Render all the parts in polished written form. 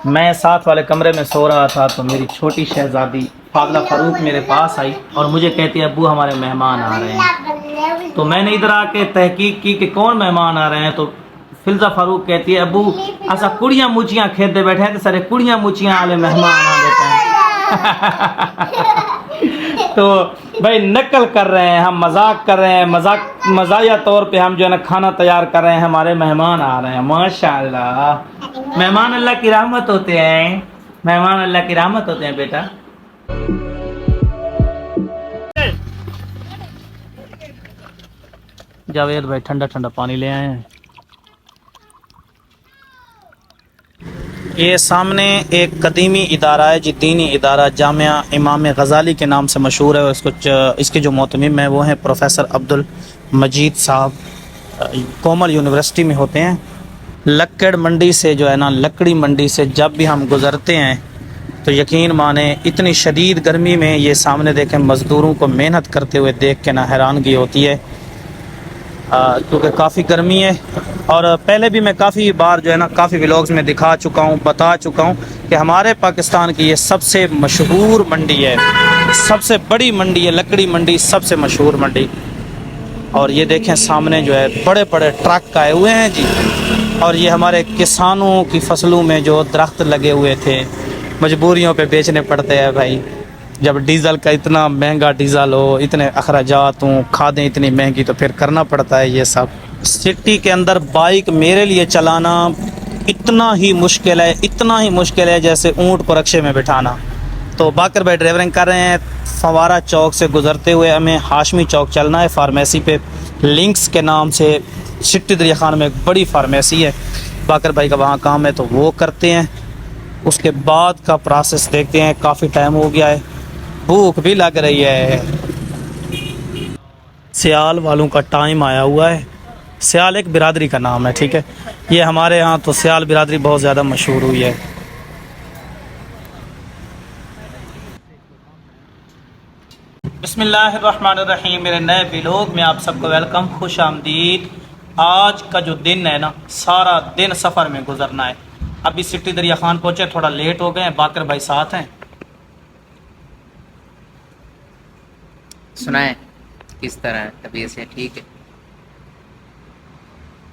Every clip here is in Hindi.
मैं साथ वाले कमरे में सो रहा था तो मेरी छोटी शहजादी फादला फारूक मेरे पास आई और मुझे कहती है अब्बू हमारे मेहमान आ रहे हैं। तो मैंने इधर आके तहकीक की कि कौन मेहमान आ रहे हैं। तो फिल्जा फारूक कहती है अब्बू ऐसा कुड़ियाँ मुचियाँ खेलते बैठे हैं तो सारे कुड़ियाँ मुचियाँ वाले मेहमान आ देते हैं। तो भाई नकल कर रहे हैं हम, मजाक कर रहे हैं, मजाकिया तौर पे हम जो है ना खाना तैयार कर रहे हैं, हमारे मेहमान आ रहे हैं। माशाल्लाह मेहमान अल्लाह की रहमत होते हैं, मेहमान अल्लाह की रहमत होते हैं बेटा। जावेद भाई ठंडा ठंडा पानी ले आए हैं। ये सामने एक कदीमी इदारा है जी, दीनी इदारा जामिया इमाम गज़ाली के नाम से मशहूर है और इसके जो मोहतमिम हैं वो हैं प्रोफेसर अब्दुल मजीद साहब, कोमल यूनिवर्सिटी में होते हैं। लक्कड़ मंडी से जो है ना, लकड़ी मंडी से जब भी हम गुज़रते हैं तो यकीन माने इतनी शदीद गर्मी में ये सामने देखें मज़दूरों को मेहनत करते हुए देख के ना हैरानगी होती है, क्योंकि काफ़ी गर्मी है। और पहले भी मैं काफ़ी बार जो है ना काफ़ी व्लॉग्स में दिखा चुका हूँ, बता चुका हूँ कि हमारे पाकिस्तान की ये सबसे मशहूर मंडी है, सबसे बड़ी मंडी है, लकड़ी मंडी सबसे मशहूर मंडी। और ये देखें सामने जो है बड़े बड़े ट्रक आए हुए हैं जी, और ये हमारे किसानों की फसलों में जो दरख्त लगे हुए थे मजबूरियों पे बेचने पड़ते हैं भाई। जब डीज़ल का इतना महंगा डीज़ल हो, इतने अखराजात हों, खादें इतनी महंगी, तो फिर करना पड़ता है ये सब। सिटी के अंदर बाइक मेरे लिए चलाना इतना ही मुश्किल है, इतना ही मुश्किल है जैसे ऊँट को रक्शे में बिठाना। तो बाकर भाई ड्राइवरिंग कर रहे हैं। फवारा चौक से गुज़रते हुए हमें हाशमी चौक चलना है। फार्मेसी पे लिंक्स के नाम से सिटी दरिया खान में एक बड़ी फार्मेसी है, बाकर भाई का वहाँ काम है तो वो करते हैं। उसके बाद का प्रोसेस देखते हैं, काफ़ी टाइम हो गया है, भूख भी लग रही है। सियाल वालों का टाइम आया हुआ है। सियाल एक बिरादरी का नाम है, ठीक है। ये हमारे यहाँ तो सियाल बिरादरी बहुत ज़्यादा मशहूर हुई है। बिस्मिल्लाहिर्रहमानिर्रहीम। मेरे नए व्लॉग में आप सबको वेलकम, खुश आमदीद। आज का जो दिन है ना, सारा दिन सफ़र में गुजरना है। अभी सिटी दरिया खान पहुँचे, थोड़ा लेट हो गए हैं। बाकर भाई साथ हैं। सुनाए किस तरह है, तबीयत से ठीक है?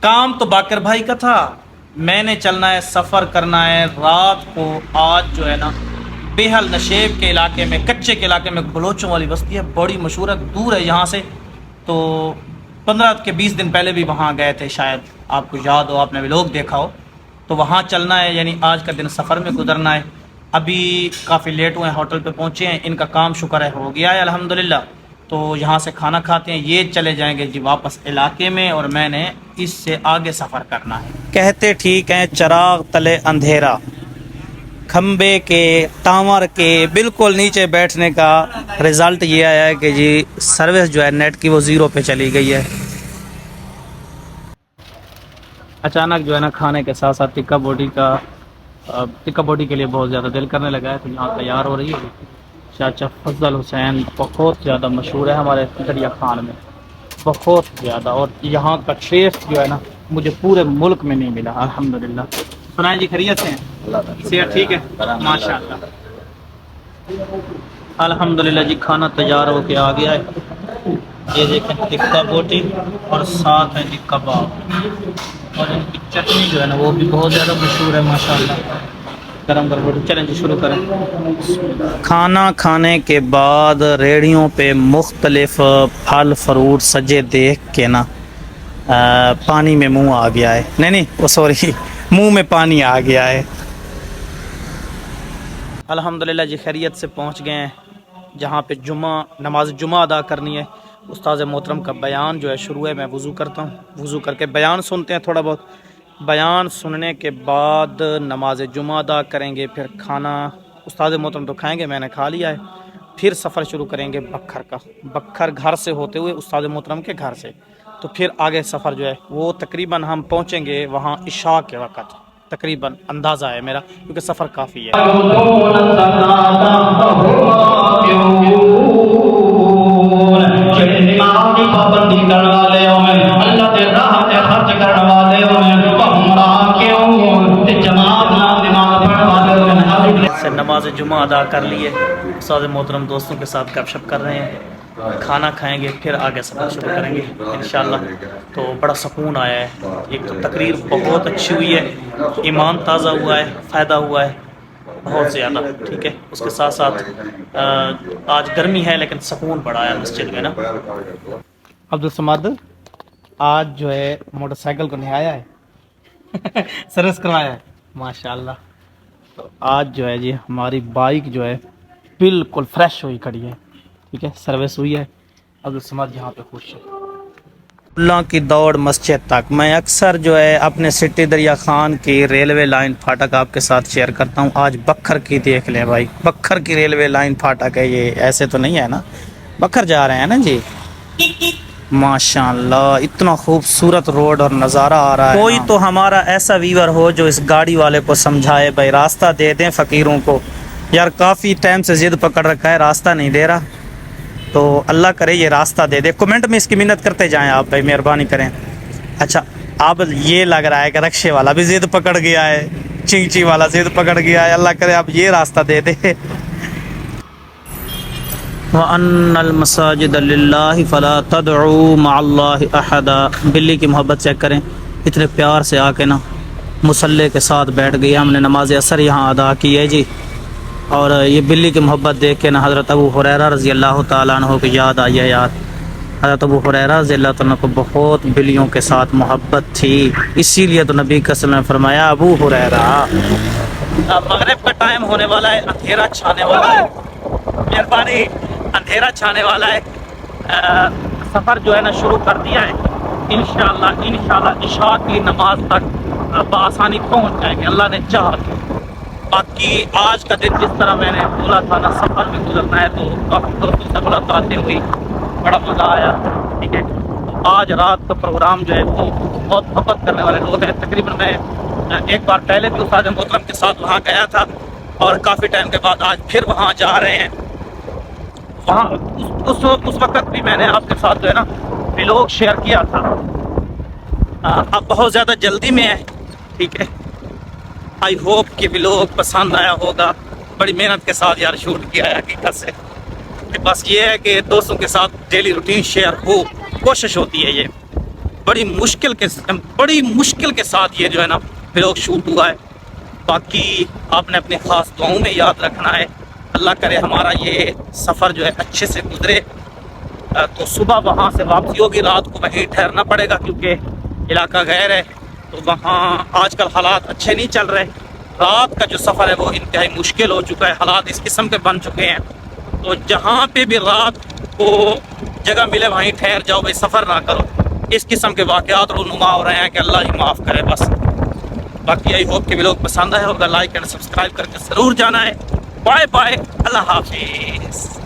काम तो बाकर भाई का था, मैंने चलना है, सफ़र करना है रात को। आज जो है ना बेहल नशेब के इलाके में, कच्चे के इलाके में बलोचों वाली बस्ती है, बड़ी मशहूर है, दूर है यहाँ से। तो 15 के 20 दिन पहले भी वहाँ गए थे, शायद आपको याद हो, आपने व्लॉग देखा हो। तो वहाँ चलना है, यानी आज का दिन सफ़र में गुजरना है। अभी काफ़ी लेट हुए हैं, होटल पे पहुँचे हैं, इनका काम शुक्र है हो गया है अल्हम्दुलिल्लाह। तो यहाँ से खाना खाते हैं, ये चले जाएंगे जी वापस इलाके में, और मैंने इससे आगे सफ़र करना है। कहते ठीक हैं, चिराग तले अंधेरा, खम्बे के टावर के बिल्कुल नीचे बैठने का रिज़ल्ट ये आया है कि जी सर्विस जो है नेट की वो ज़ीरो पे चली गई है। अचानक जो है ना खाने के साथ साथ टिक्का बोटी के लिए बहुत ज़्यादा दिल करने लगा है, तो यहाँ तैयार हो रही है। चाचा फजल हुसैन बहुत ज़्यादा मशहूर है हमारे दरिया खान में, बहुत ज़्यादा। और यहाँ का टेस्ट जो है ना मुझे पूरे मुल्क में नहीं मिला अल्हम्दुलिल्लाह। सुनाए जी, खैरियत से हैं? सेहत ठीक है माशाअल्लाह अल्हम्दुलिल्लाह जी। खाना तैयार हो के आ गया है, ये देखें टिक्का बोटी और साथ है जी कबाब, और इनकी चटनी जो है ना वो भी बहुत ज़्यादा मशहूर है माशाअल्लाह। गरम गरम रोटी, चलें जी शुरू करें। खाना खाने के बाद रेहड़ियों पे मुख्तलिफ फल फ्रूट सजे देख के ना पानी में मुंह आ गया है, नहीं वो सॉरी, मुंह में पानी आ गया है। अल्हम्दुलिल्लाह जी खैरियत से पहुंच गए हैं जहाँ पे नमाज जुमा अदा करनी है। उस्ताद मोहतरम का बयान जो है शुरू है, मैं वज़ू करता हूँ, वज़ू करके बयान सुनते हैं थोड़ा बहुत। बयान सुनने के बाद नमाज जुमा अदा करेंगे, फिर खाना उस्ताद मोहतरम तो खाएंगे, मैंने खा लिया है। फिर सफ़र शुरू करेंगे बखर का, बखर घर से होते हुए उस्ताद मोहतरम के घर से। तो फिर आगे सफ़र जो है वो तकरीबन हम पहुँचेंगे वहाँ इशा के वक़्त, तकरीबन अंदाज़ा है मेरा, क्योंकि सफ़र काफ़ी है। जमात नाम दिमाग नमाज जुमा अदा कर लिए, उस्ताद मोहतरम दोस्तों के साथ गपशप कर रहे हैं, खाना खाएंगे फिर आगे सफ़र शुरू करेंगे इंशाल्लाह। तो बड़ा सुकून आया है, एक तो तकरीर बहुत अच्छी हुई है, ईमान ताज़ा हुआ है, फ़ायदा हुआ है बहुत ज़्यादा, ठीक है। उसके साथ साथ आज गर्मी है लेकिन सुकून बड़ा है मस्जिद में ना। अब्दुल समद आज जो है मोटरसाइकिल को नहाया है सर्विस करवाया है माशाल्लाह। तो आज जो है जी हमारी बाइक जो है बिल्कुल फ्रेश हुई खड़ी है, ठीक है, सर्विस हुई है। अब्दुल समद यहाँ पे खुश है। अल्लाह की दौड़ मस्जिद तक, मैं अक्सर जो है अपने सिटी दरिया खान की रेलवे लाइन फाटक आपके साथ शेयर करता हूँ। आज बखर की देख लें भाई, बखर की रेलवे लाइन फाटक है ये, ऐसे तो नहीं है ना, बखर जा रहे हैं ना जी, माशाल्लाह इतना खूबसूरत रोड और नज़ारा आ रहा है। कोई तो हमारा ऐसा वीवर हो जो इस गाड़ी वाले को समझाए भाई रास्ता दे दें फ़कीरों को, यार काफ़ी टाइम से ज़िद पकड़ रखा है, रास्ता नहीं दे रहा, तो अल्लाह करे ये रास्ता दे दे। कमेंट में इसकी मिन्नत करते जाएं आप भाई, मेहरबानी करें। अच्छा अब ये लग रहा है कि रक्शे वाला भी ज़िद पकड़ गया है, चिंची वाला ज़िद पकड़ गया है, अल्लाह करे आप ये रास्ता दे दे। व अन्नल मसाजिद लिल्लाहि फला तदउ मअल्लाहि अहदा। बिल्ली की मोहब्बत चेक करें, इतने प्यार से आके ना मुसल्ले के साथ बैठ गई। हमने नमाज असर यहाँ अदा की है जी, और ये बिल्ली की मोहब्बत देख के ना हज़रत अबू हुरैरा रज़ी अल्लाह तआला अन्हु की याद आई है यार। हज़रत अबू हुरैरा रज़ी अल्लाह तआला को बहुत बिल्लियों के साथ मोहब्बत थी, इसीलिए तो नबी सल्लल्लाहु अलैहि वसल्लम ने फरमाया अबू हुरैरा मगरिब का टाइम होने वाला है, अंधेरा छाने वाला है, मेहरबानी अंधेरा छाने वाला है। सफ़र जो है ना शुरू कर दिया है, इंशाल्लाह इशा की नमाज तक बआसानी पहुंच जाएंगे अल्लाह ने चाहा तो। बाकी आज का दिन जिस तरह मैंने बोला था ना सफ़र में गुजरना है, तो काफ़ी दोस्तों से मुलाकातें हुई, बड़ा मज़ा आया, ठीक है। तो आज रात का प्रोग्राम जो है वो बहुत मोहब्बत करने वाले लोग हैं। तकरीबन मैं एक बार पहले भी उस्ताद मोहतरम के साथ वहाँ गया था और काफ़ी टाइम के बाद आज फिर वहाँ जा रहे हैं। वहाँ उस वक्त भी मैंने आपके साथ जो है ना व्लॉग शेयर किया था। अब बहुत ज़्यादा जल्दी में है, ठीक है। आई होप कि व्लॉग पसंद आया होगा, बड़ी मेहनत के साथ यार शूट किया है हकीकत से। बस ये है कि दोस्तों के साथ डेली रूटीन शेयर हो, कोशिश होती है, ये बड़ी मुश्किल के साथ ये जो है ना व्लॉग शूट हुआ है। बाकी आपने अपनी ख़ास दुआओं में याद रखना है, अल्लाह करे हमारा ये सफ़र जो है अच्छे से गुजरे। तो सुबह वहाँ से वापसी होगी, रात को वहीं ठहरना पड़ेगा क्योंकि इलाका गैर है, तो वहाँ आजकल हालात अच्छे नहीं चल रहे। रात का जो सफ़र है वो इंतहाई मुश्किल हो चुका है, हालात इस किस्म के बन चुके हैं। तो जहाँ पे भी रात को जगह मिले वहीं ठहर जाओ भाई, सफ़र ना करो। इस किस्म के वाक़यात रूनुमा हो रहे हैं कि अल्लाह ही माफ़ करे बस। बाकी यही होप कि व्लॉग पसंद आया होगा, लाइक एंड सब्सक्राइब करके ज़रूर जाना है। बाय बाय, अल्लाह हाफिज़।